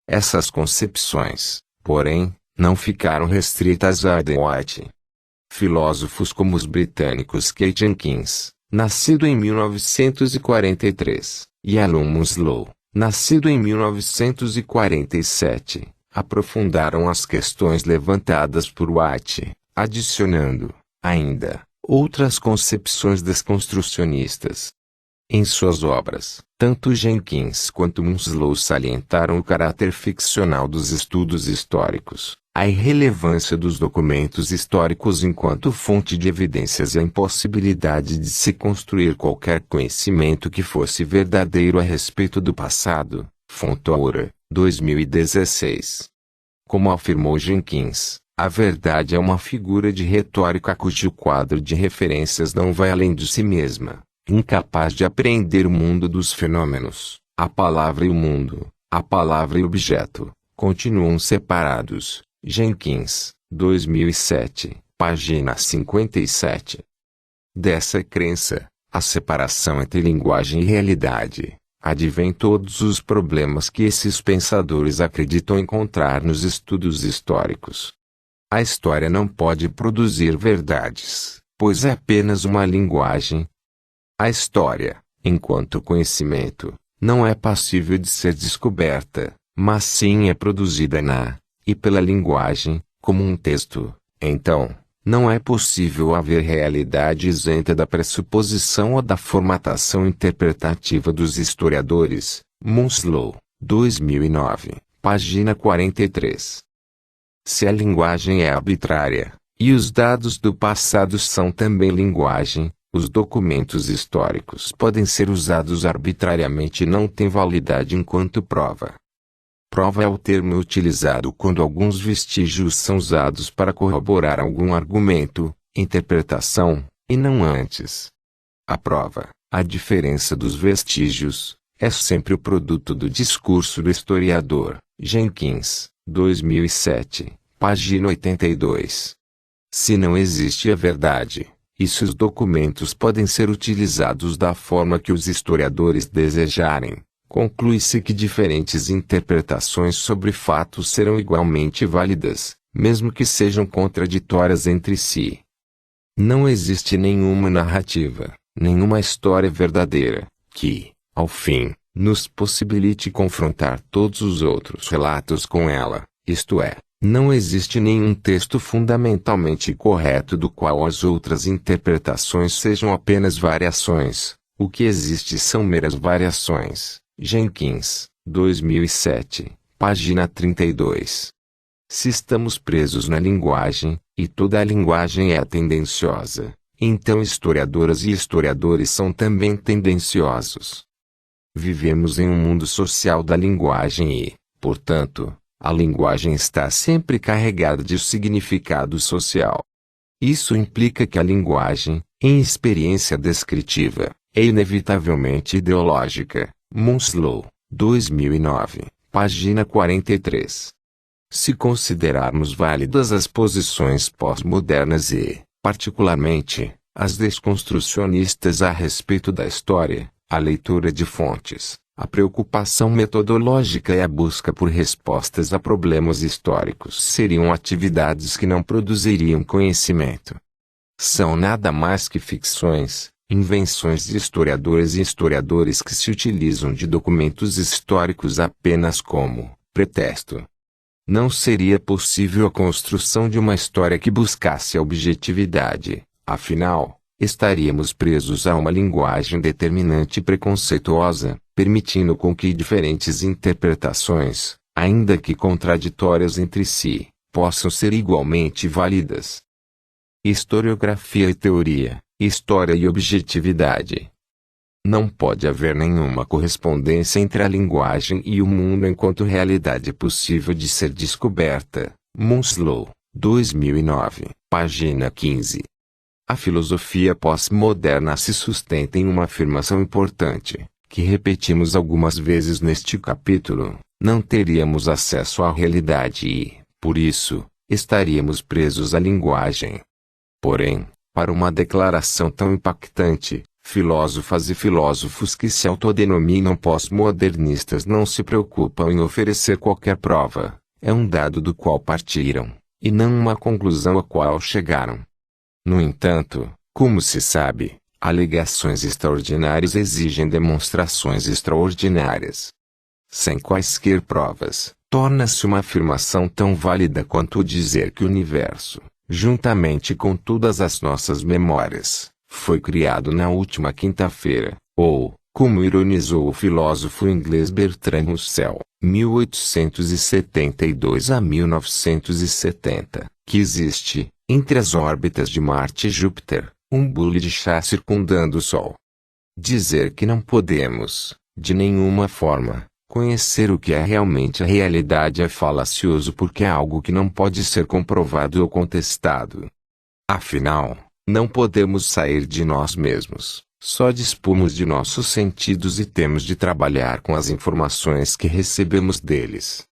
Speaker 1: Essas concepções, porém, não ficaram restritas a White. Filósofos como os britânicos K. Jenkins, nascido em 1943, e Alan Munslow, nascido em 1947, aprofundaram as questões levantadas por White, adicionando, ainda, outras concepções desconstrucionistas. Em suas obras, tanto Jenkins quanto Munslow salientaram o caráter ficcional dos estudos históricos, a irrelevância dos documentos históricos enquanto fonte de evidências e a impossibilidade de se construir qualquer conhecimento que fosse verdadeiro a respeito do passado. Fontoura, 2016. Como afirmou Jenkins, a verdade é uma figura de retórica cujo quadro de referências não vai além de si mesma, incapaz de apreender o mundo dos fenômenos. A palavra e o mundo, a palavra e o objeto, continuam separados. Jenkins, 2007, página 57. Dessa crença, a separação entre linguagem e realidade, advém todos os problemas que esses pensadores acreditam encontrar nos estudos históricos. A história não pode produzir verdades, pois é apenas uma linguagem. A história, enquanto conhecimento, não é passível de ser descoberta, mas sim é produzida e pela linguagem, como um texto. Então, não é possível haver realidade isenta da pressuposição ou da formatação interpretativa dos historiadores. Munslow, 2009, página 43. Se a linguagem é arbitrária, e os dados do passado são também linguagem, os documentos históricos podem ser usados arbitrariamente e não têm validade enquanto prova. Prova é o termo utilizado quando alguns vestígios são usados para corroborar algum argumento, interpretação, e não antes. A prova, a diferença dos vestígios, é sempre o produto do discurso do historiador. Jenkins, 2007, página 82. Se não existe a verdade, e se os documentos podem ser utilizados da forma que os historiadores desejarem, conclui-se que diferentes interpretações sobre fatos serão igualmente válidas, mesmo que sejam contraditórias entre si. Não existe nenhuma narrativa, nenhuma história verdadeira, que, ao fim, nos possibilite confrontar todos os outros relatos com ela, isto é, não existe nenhum texto fundamentalmente correto do qual as outras interpretações sejam apenas variações. O que existe são meras variações. Jenkins, 2007, página 32. Se estamos presos na linguagem, e toda a linguagem é tendenciosa, então historiadoras e historiadores são também tendenciosos. Vivemos em um mundo social da linguagem e, portanto, a linguagem está sempre carregada de significado social. Isso implica que a linguagem, em experiência descritiva, é inevitavelmente ideológica. Munslow, 2009, página 43. Se considerarmos válidas as posições pós-modernas e, particularmente, as desconstrucionistas a respeito da história, a leitura de fontes, a preocupação metodológica e a busca por respostas a problemas históricos seriam atividades que não produziriam conhecimento. São nada mais que ficções, invenções de historiadores e historiadores que se utilizam de documentos históricos apenas como pretexto. Não seria possível a construção de uma história que buscasse a objetividade, afinal, estaríamos presos a uma linguagem determinante e preconceituosa, permitindo com que diferentes interpretações, ainda que contraditórias entre si, possam ser igualmente válidas. Historiografia e teoria, história e objetividade. Não pode haver nenhuma correspondência entre a linguagem e o mundo enquanto realidade possível de ser descoberta. Munslow, 2009, página 15. A filosofia pós-moderna se sustenta em uma afirmação importante, que repetimos algumas vezes neste capítulo: não teríamos acesso à realidade e, por isso, estaríamos presos à linguagem. Porém, para uma declaração tão impactante, filósofas e filósofos que se autodenominam pós-modernistas não se preocupam em oferecer qualquer prova, é um dado do qual partiram, e não uma conclusão a qual chegaram. No entanto, como se sabe, alegações extraordinárias exigem demonstrações extraordinárias. Sem quaisquer provas, torna-se uma afirmação tão válida quanto dizer que o universo, juntamente com todas as nossas memórias, foi criado na última quinta-feira, ou, como ironizou o filósofo inglês Bertrand Russell, 1872 a 1970, que existe, entre as órbitas de Marte e Júpiter, um bule de chá circundando o Sol. Dizer que não podemos, de nenhuma forma, conhecer o que é realmente a realidade é falacioso porque é algo que não pode ser comprovado ou contestado. Afinal, não podemos sair de nós mesmos, só dispomos de nossos sentidos e temos de trabalhar com as informações que recebemos deles.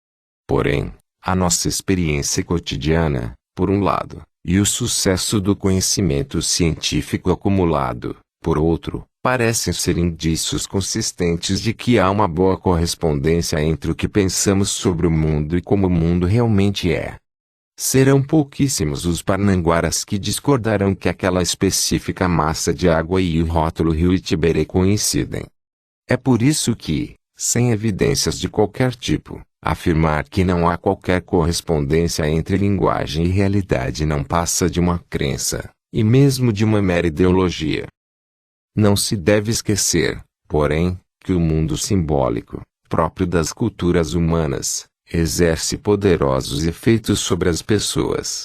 Speaker 1: Porém, a nossa experiência cotidiana, por um lado, e o sucesso do conhecimento científico acumulado, por outro, parecem ser indícios consistentes de que há uma boa correspondência entre o que pensamos sobre o mundo e como o mundo realmente é. Serão pouquíssimos os parnanguaras que discordarão que aquela específica massa de água e o rótulo Rio Itiberê coincidem. É por isso que, sem evidências de qualquer tipo, afirmar que não há qualquer correspondência entre linguagem e realidade não passa de uma crença, e mesmo de uma mera ideologia. Não se deve esquecer, porém, que o mundo simbólico, próprio das culturas humanas, exerce poderosos efeitos sobre as pessoas.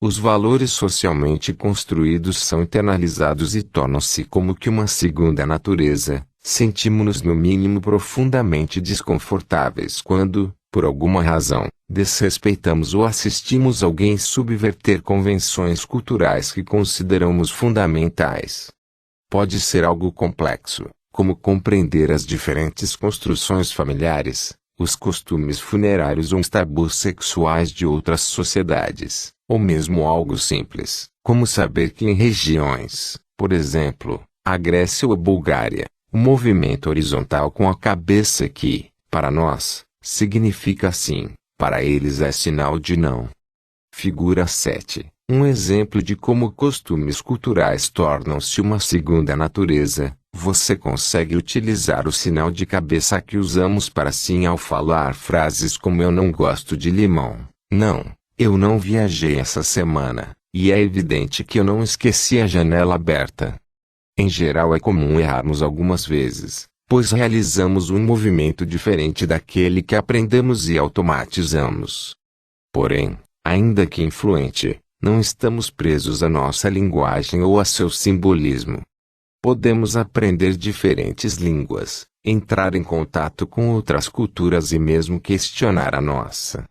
Speaker 1: Os valores socialmente construídos são internalizados e tornam-se como que uma segunda natureza. Sentimos-nos no mínimo profundamente desconfortáveis quando, por alguma razão, desrespeitamos ou assistimos alguém subverter convenções culturais que consideramos fundamentais. Pode ser algo complexo, como compreender as diferentes construções familiares, os costumes funerários ou os tabus sexuais de outras sociedades, ou mesmo algo simples, como saber que em regiões, por exemplo, a Grécia ou a Bulgária, o movimento horizontal com a cabeça que, para nós, significa sim, para eles é sinal de não. Figura 7. Um exemplo de como costumes culturais tornam-se uma segunda natureza. Você consegue utilizar o sinal de cabeça que usamos para sim ao falar frases como eu não gosto de limão. Não, eu não viajei essa semana, e é evidente que eu não esqueci a janela aberta. Em geral é comum errarmos algumas vezes, pois realizamos um movimento diferente daquele que aprendemos e automatizamos. Porém, ainda que influente, não estamos presos à nossa linguagem ou a seu simbolismo. Podemos aprender diferentes línguas, entrar em contato com outras culturas e mesmo questionar a nossa.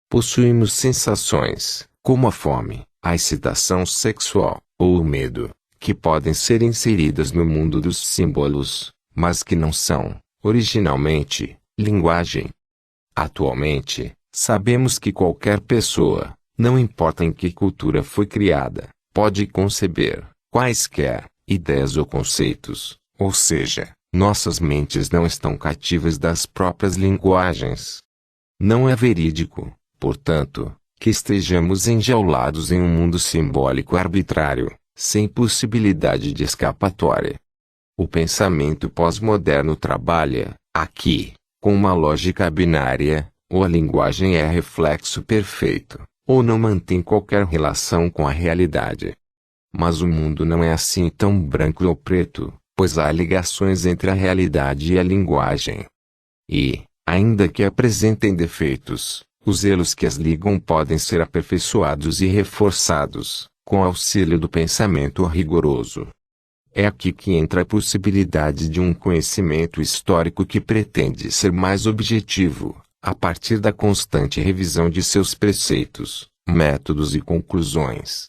Speaker 1: Possuímos sensações, como a fome, a excitação sexual, ou o medo, que podem ser inseridas no mundo dos símbolos, mas que não são, originalmente, linguagem. Atualmente, sabemos que qualquer pessoa, não importa em que cultura foi criada, pode conceber quaisquer ideias ou conceitos, ou seja, nossas mentes não estão cativas das próprias linguagens. Não é verídico, portanto, que estejamos enjaulados em um mundo simbólico arbitrário, sem possibilidade de escapatória. O pensamento pós-moderno trabalha, aqui, com uma lógica binária, ou a linguagem é reflexo perfeito, ou não mantém qualquer relação com a realidade. Mas o mundo não é assim tão branco ou preto, pois há ligações entre a realidade e a linguagem. E, ainda que apresentem defeitos, os elos que as ligam podem ser aperfeiçoados e reforçados, com auxílio do pensamento rigoroso. É aqui que entra a possibilidade de um conhecimento histórico que pretende ser mais objetivo, a partir da constante revisão de seus preceitos, métodos e conclusões.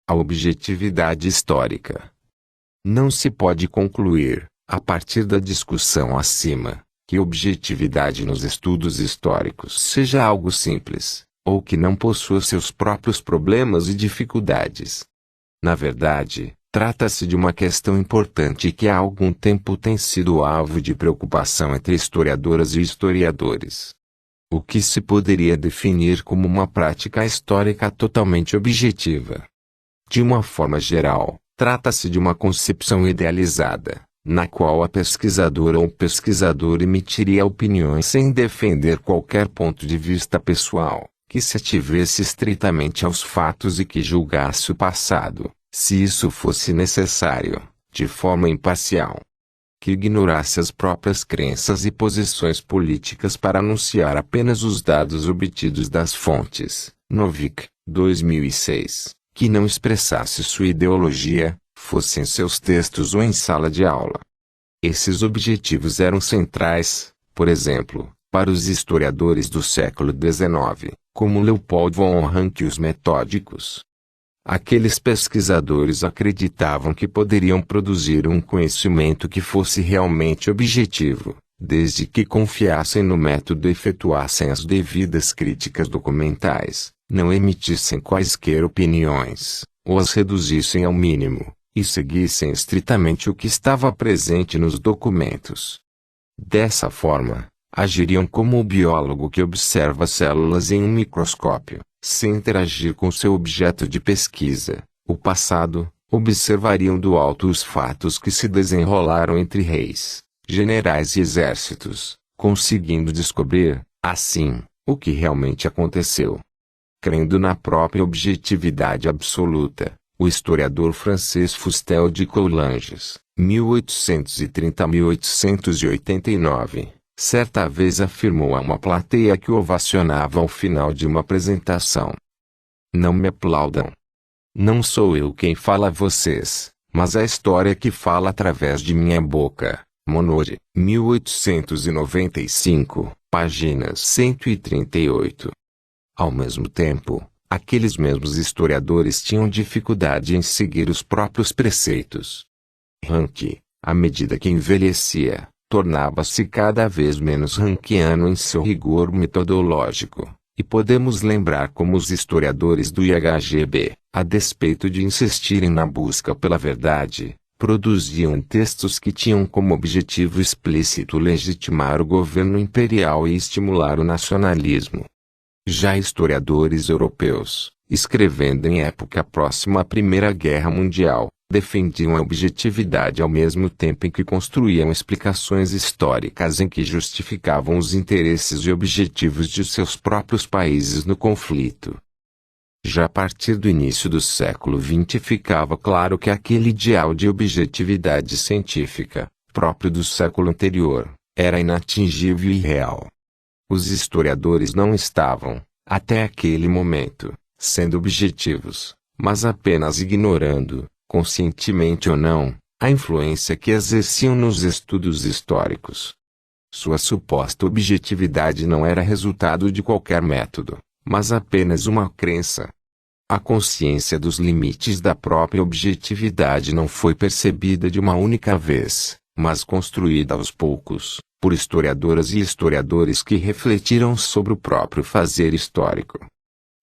Speaker 1: A objetividade histórica. Não se pode concluir, a partir da discussão acima, que objetividade nos estudos históricos seja algo simples, ou que não possua seus próprios problemas e dificuldades. Na verdade, trata-se de uma questão importante que há algum tempo tem sido alvo de preocupação entre historiadoras e historiadores. O que se poderia definir como uma prática histórica totalmente objetiva. De uma forma geral, trata-se de uma concepção idealizada, na qual a pesquisadora ou pesquisador emitiria opiniões sem defender qualquer ponto de vista pessoal, que se ativesse estritamente aos fatos e que julgasse o passado, se isso fosse necessário, de forma imparcial. Que ignorasse as próprias crenças e posições políticas para anunciar apenas os dados obtidos das fontes. Novick, 2006. Que não expressasse sua ideologia, fosse em seus textos ou em sala de aula. Esses objetivos eram centrais, por exemplo, para os historiadores do século XIX, como Leopold von Ranke e os metódicos. Aqueles pesquisadores acreditavam que poderiam produzir um conhecimento que fosse realmente objetivo, desde que confiassem no método e efetuassem as devidas críticas documentais, não emitissem quaisquer opiniões, ou as reduzissem ao mínimo, e seguissem estritamente o que estava presente nos documentos. Dessa forma, agiriam como o biólogo que observa células em um microscópio, sem interagir com seu objeto de pesquisa, o passado. Observariam do alto os fatos que se desenrolaram entre reis, generais e exércitos, conseguindo descobrir, assim, o que realmente aconteceu. Crendo na própria objetividade absoluta, o historiador francês Fustel de Coulanges, 1830-1889, certa vez afirmou a uma plateia que o ovacionava ao final de uma apresentação: "Não me aplaudam. Não sou eu quem fala a vocês, mas a história que fala através de minha boca." Monod, 1895, páginas 138. Ao mesmo tempo, aqueles mesmos historiadores tinham dificuldade em seguir os próprios preceitos. Ranke, à medida que envelhecia, tornava-se cada vez menos rankiano em seu rigor metodológico, e podemos lembrar como os historiadores do IHGB, a despeito de insistirem na busca pela verdade, produziam textos que tinham como objetivo explícito legitimar o governo imperial e estimular o nacionalismo. Já historiadores europeus, escrevendo em época próxima à Primeira Guerra Mundial, defendiam a objetividade ao mesmo tempo em que construíam explicações históricas em que justificavam os interesses e objetivos de seus próprios países no conflito. Já a partir do início do século XX ficava claro que aquele ideal de objetividade científica, próprio do século anterior, era inatingível e irreal. Os historiadores não estavam, até aquele momento, sendo objetivos, mas apenas ignorando, conscientemente ou não, a influência que exerciam nos estudos históricos. Sua suposta objetividade não era resultado de qualquer método, mas apenas uma crença. A consciência dos limites da própria objetividade não foi percebida de uma única vez, mas construída aos poucos, por historiadoras e historiadores que refletiram sobre o próprio fazer histórico.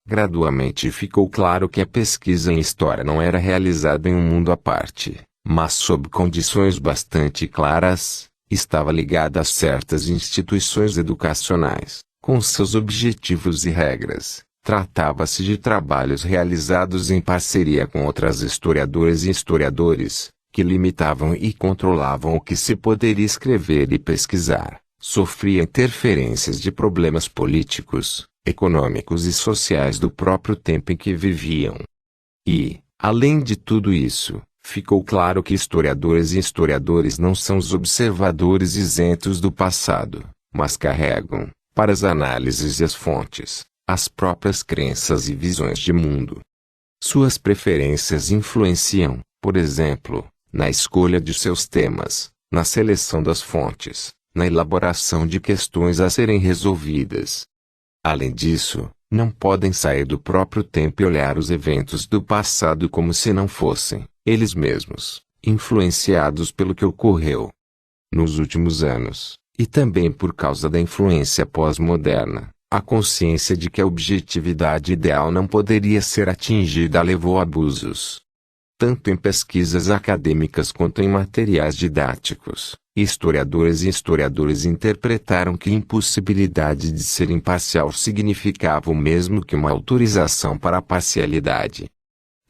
Speaker 1: Gradualmente ficou claro que a pesquisa em história não era realizada em um mundo à parte, mas sob condições bastante claras, estava ligada a certas instituições educacionais, com seus objetivos e regras. Tratava-se de trabalhos realizados em parceria com outras historiadoras e historiadores, que limitavam e controlavam o que se poderia escrever e pesquisar, sofria interferências de problemas políticos, econômicos e sociais do próprio tempo em que viviam. E, além de tudo isso, ficou claro que historiadores e historiadores não são os observadores isentos do passado, mas carregam, para as análises e as fontes, as próprias crenças e visões de mundo. Suas preferências influenciam, por exemplo, na escolha de seus temas, na seleção das fontes, na elaboração de questões a serem resolvidas. Além disso, não podem sair do próprio tempo e olhar os eventos do passado como se não fossem, eles mesmos, influenciados pelo que ocorreu nos últimos anos, e também por causa da influência pós-moderna. A consciência de que a objetividade ideal não poderia ser atingida levou a abusos. Tanto em pesquisas acadêmicas quanto em materiais didáticos, historiadores e historiadores interpretaram que a impossibilidade de ser imparcial significava o mesmo que uma autorização para a parcialidade.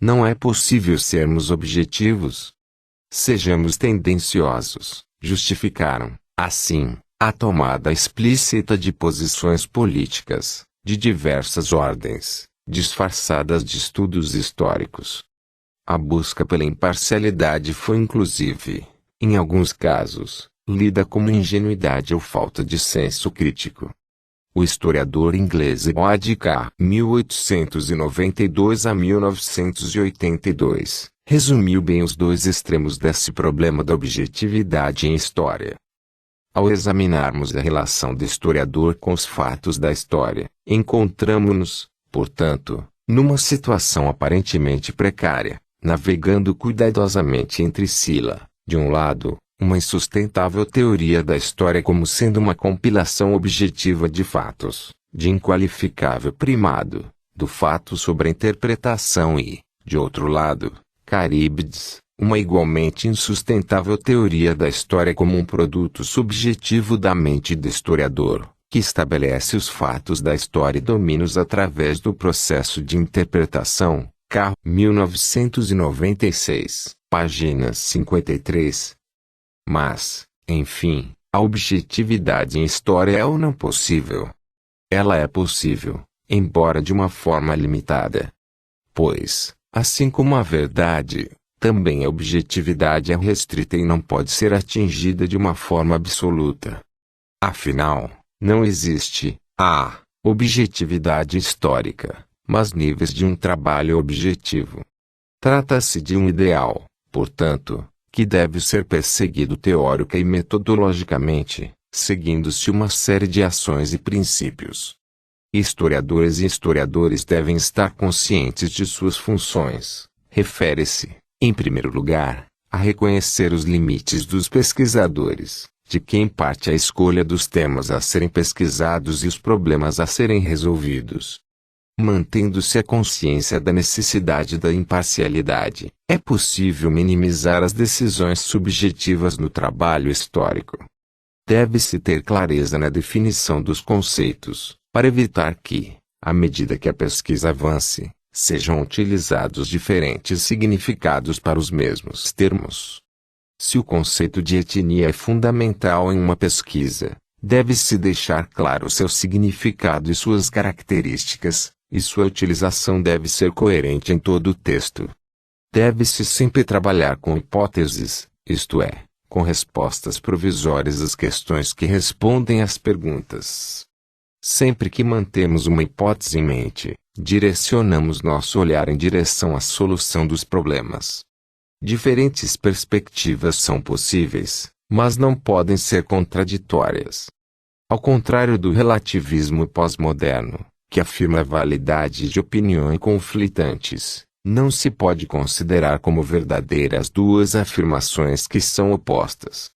Speaker 1: Não é possível sermos objetivos. Sejamos tendenciosos, justificaram, assim, a tomada explícita de posições políticas, de diversas ordens, disfarçadas de estudos históricos. A busca pela imparcialidade foi inclusive, em alguns casos, lida como ingenuidade ou falta de senso crítico. O historiador inglês Edward K. 1892 a 1982, resumiu bem os dois extremos desse problema da objetividade em história. Ao examinarmos a relação do historiador com os fatos da história, encontramo-nos, portanto, numa situação aparentemente precária, navegando cuidadosamente entre Sila, de um lado, uma insustentável teoria da história como sendo uma compilação objetiva de fatos, de inqualificável primado, do fato sobre a interpretação e, de outro lado, Caríbides, uma igualmente insustentável teoria da história como um produto subjetivo da mente do historiador, que estabelece os fatos da história e domina-os através do processo de interpretação. K. 1996, páginas 53. Mas, enfim, a objetividade em história é ou não possível? Ela é possível, embora de uma forma limitada. Pois, assim como a verdade, também a objetividade é restrita e não pode ser atingida de uma forma absoluta. Afinal, não existe a objetividade histórica, mas níveis de um trabalho objetivo. Trata-se de um ideal, portanto, que deve ser perseguido teórica e metodologicamente, seguindo-se uma série de ações e princípios. Historiadores e historiadores devem estar conscientes de suas funções. Refere-se, em primeiro lugar, a reconhecer os limites dos pesquisadores, de quem parte a escolha dos temas a serem pesquisados e os problemas a serem resolvidos. Mantendo-se a consciência da necessidade da imparcialidade, é possível minimizar as decisões subjetivas no trabalho histórico. Deve-se ter clareza na definição dos conceitos, para evitar que, À medida que a pesquisa avance, sejam utilizados diferentes significados para os mesmos termos. Se o conceito de etnia é fundamental em uma pesquisa, deve-se deixar claro seu significado e suas características, e sua utilização deve ser coerente em todo o texto. Deve-se sempre trabalhar com hipóteses, isto é, com respostas provisórias às questões que respondem às perguntas. Sempre que mantemos uma hipótese em mente, direcionamos nosso olhar em direção à solução dos problemas. Diferentes perspectivas são possíveis, mas não podem ser contraditórias. Ao contrário do relativismo pós-moderno, que afirma a validade de opiniões conflitantes, não se pode considerar como verdadeiras duas afirmações que são opostas.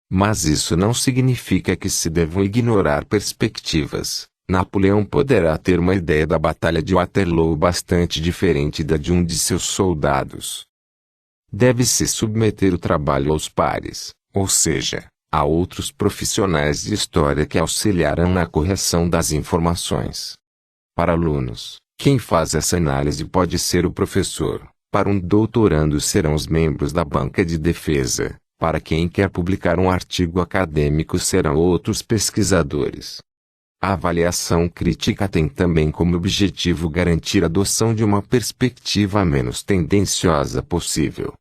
Speaker 1: Mas isso não significa que se devam ignorar perspectivas. Napoleão poderá ter uma ideia da Batalha de Waterloo bastante diferente da de um de seus soldados. Deve-se submeter o trabalho aos pares, ou seja, a outros profissionais de história que auxiliarão na correção das informações. Para alunos, quem faz essa análise pode ser o professor. Para um doutorando serão os membros da banca de defesa. Para quem quer publicar um artigo acadêmico serão outros pesquisadores. A avaliação crítica tem também como objetivo garantir a adoção de uma perspectiva menos tendenciosa possível.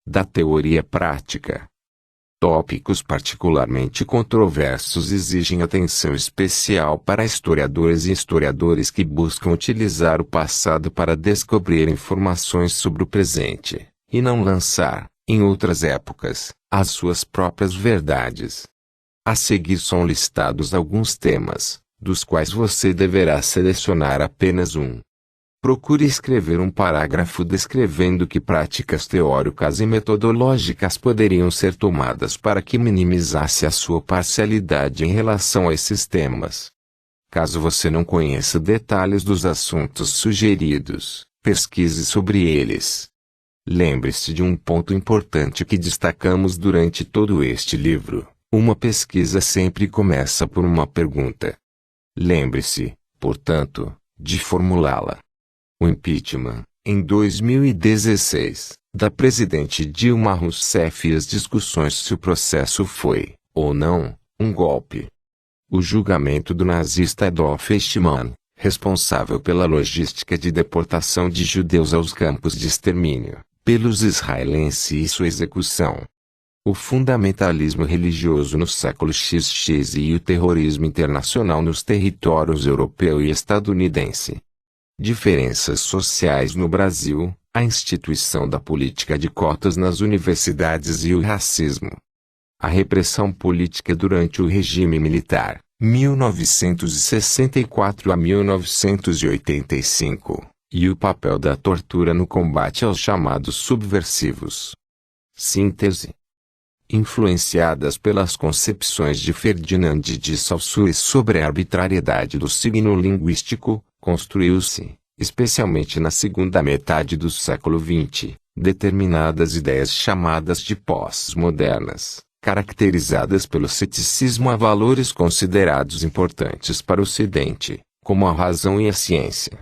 Speaker 1: Da teoria prática. Tópicos particularmente controversos exigem atenção especial para historiadores e historiadores que buscam utilizar o passado para descobrir informações sobre o presente, e não lançar, em outras épocas, as suas próprias verdades. A seguir são listados alguns temas, dos quais você deverá selecionar apenas um. Procure escrever um parágrafo descrevendo que práticas teóricas e metodológicas poderiam ser tomadas para que minimizasse a sua parcialidade em relação a esses temas. Caso você não conheça detalhes dos assuntos sugeridos, pesquise sobre eles. Lembre-se de um ponto importante que destacamos durante todo este livro: uma pesquisa sempre começa por uma pergunta. Lembre-se, portanto, de formulá-la. O impeachment, em 2016, da presidente Dilma Rousseff e as discussões se o processo foi, ou não, um golpe. O julgamento do nazista Adolf Eichmann, responsável pela logística de deportação de judeus aos campos de extermínio, pelos israelenses e sua execução. O fundamentalismo religioso no século XX e o terrorismo internacional nos territórios europeu e estadunidense. Diferenças sociais no Brasil, a instituição da política de cotas nas universidades e o racismo. A repressão política durante o regime militar, 1964 a 1985, e o papel da tortura no combate aos chamados subversivos. Síntese. Influenciadas pelas concepções de Ferdinand de Saussure sobre a arbitrariedade do signo linguístico, construiu-se, especialmente na segunda metade do século XX, determinadas ideias chamadas de pós-modernas, caracterizadas pelo ceticismo a valores considerados importantes para o Ocidente, como a razão e a ciência.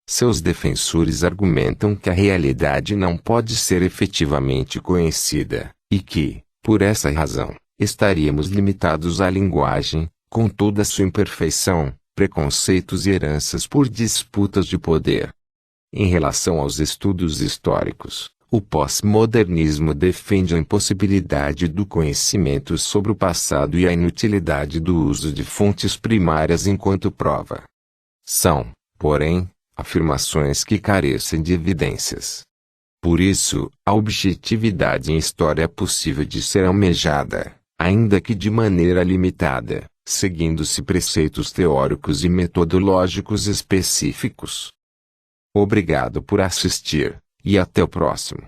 Speaker 1: Seus defensores argumentam que a realidade não pode ser efetivamente conhecida, e que, por essa razão, estaríamos limitados à linguagem, com toda sua imperfeição, preconceitos e heranças por disputas de poder. Em relação aos estudos históricos, o pós-modernismo defende a impossibilidade do conhecimento sobre o passado e a inutilidade do uso de fontes primárias enquanto prova. São, porém, afirmações que carecem de evidências. Por isso, a objetividade em história é possível de ser almejada, ainda que de maneira limitada, seguindo-se preceitos teóricos e metodológicos específicos. Obrigado por assistir, e até o próximo.